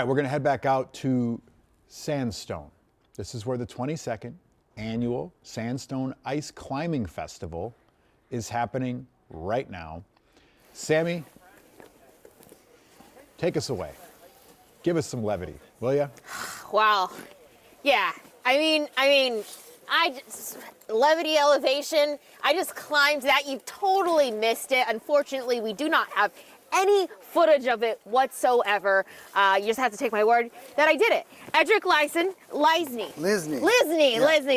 All right, we're going to head back out to Sandstone. This is where the 22nd annual Sandstone Ice Climbing Festival is happening right now. Sammy, take us away. Give us some levity, will ya? Wow. Yeah. Levity elevation. I just climbed that. You totally missed it. Unfortunately, we do not have any footage of it whatsoever. You just have to take my word that I did it. Edric Lisney,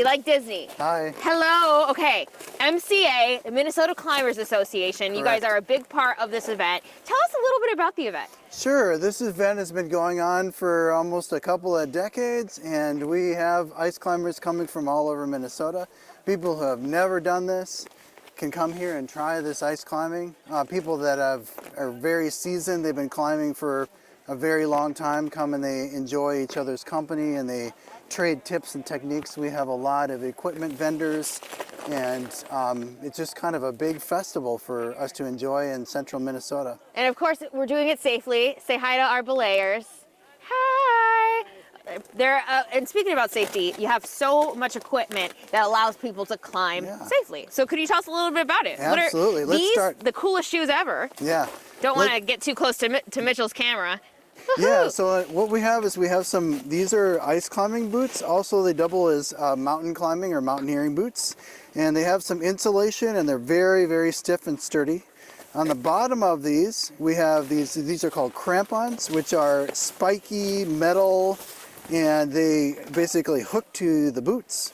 like Disney. Hi. Hello. Okay. MCA, the Minnesota Climbers Association. You guys Correct. are a big part of this event. Tell us a little bit about the event. Sure, this event has been going on for almost a couple of decades, and we have ice climbers coming from all over Minnesota. People who have never done this can come here and try this ice climbing. People that are very seasoned, they've been climbing for a very long time, come and they enjoy each other's company and they trade tips and techniques. We have a lot of equipment vendors, and it's just kind of a big festival for us to enjoy in central Minnesota. And of course, we're doing it safely. Say hi to our belayers. Hi. And speaking about safety, you have so much equipment that allows people to climb safely. So could you tell us a little bit about it? Absolutely. What are these the coolest shoes ever? Yeah. Don't want to get too close to Mitchell's camera. Yeah, so what we have is these are ice climbing boots. Also, they double as mountain climbing or mountaineering boots. And they have some insulation and they're very, very stiff and sturdy. On the bottom of these, we have these are called crampons, which are spiky metal, and they basically hook to the boots.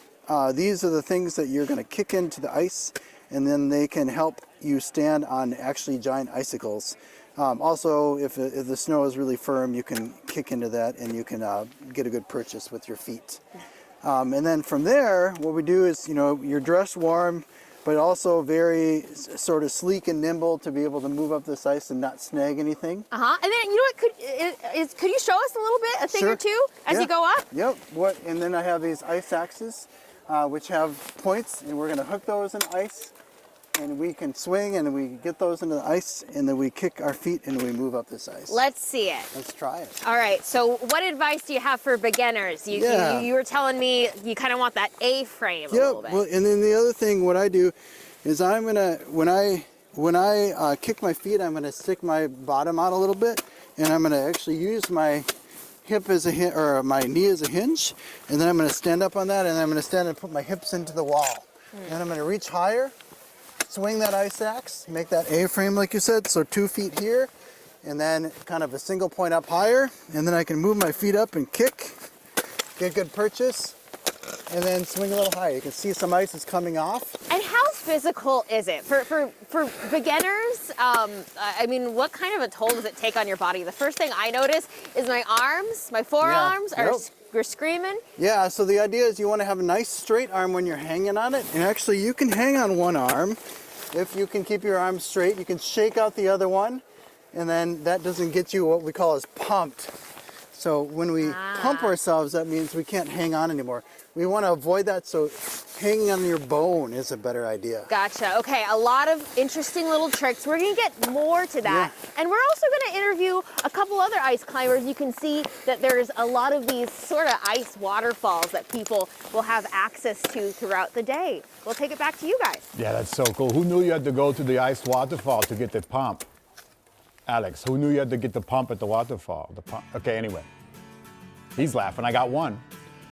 These are the things that you're going to kick into the ice, and then they can help you stand on actually giant icicles. Also, if the snow is really firm, you can kick into that and you can get a good purchase with your feet. And then from there, what we do is, you're dressed warm, but also very sort of sleek and nimble to be able to move up this ice and not snag anything. And then, you know what, could you show us a little bit, a thing or two, as you go up? Yep, and then I have these ice axes, which have points, and we're gonna hook those in ice, and we can swing and we get those into the ice, and then we kick our feet and we move up this ice. Let's see it. Let's try it. All right, so what advice do you have for beginners? You were telling me you kind of want that A-frame a little bit. Well, and then the other thing, what I do is I'm gonna, when I kick my feet, I'm gonna stick my bottom out a little bit, and I'm gonna actually use my hip as a or my knee as a hinge, and then I'm gonna stand up on that, and then I'm gonna stand and put my hips into the wall. And I'm gonna reach higher, swing that ice axe, make that A-frame like you said, so 2 feet here, and then kind of a single point up higher, and then I can move my feet up and kick, get good purchase, and then swing a little higher. You can see some ice is coming off. And how physical is it? For beginners, what kind of a toll does it take on your body? The first thing I notice is my arms, my forearms are screaming. Yeah, so the idea is you want to have a nice straight arm when you're hanging on it. And actually you can hang on one arm. If you can keep your arms straight, you can shake out the other one. And then that doesn't get you what we call as pumped. So when we pump ourselves, that means we can't hang on anymore. We want to avoid that, so hanging on your bone is a better idea. Gotcha. Okay, a lot of interesting little tricks. We're going to get more to that. Yeah. And we're also going to interview a couple other ice climbers. You can see that there's a lot of these sort of ice waterfalls that people will have access to throughout the day. We'll take it back to you guys. Yeah, that's so cool. Who knew you had to go to the ice waterfall to get the pump? Alex, who knew you had to get the pump at the waterfall? The pump. Okay, anyway. He's laughing. I got one.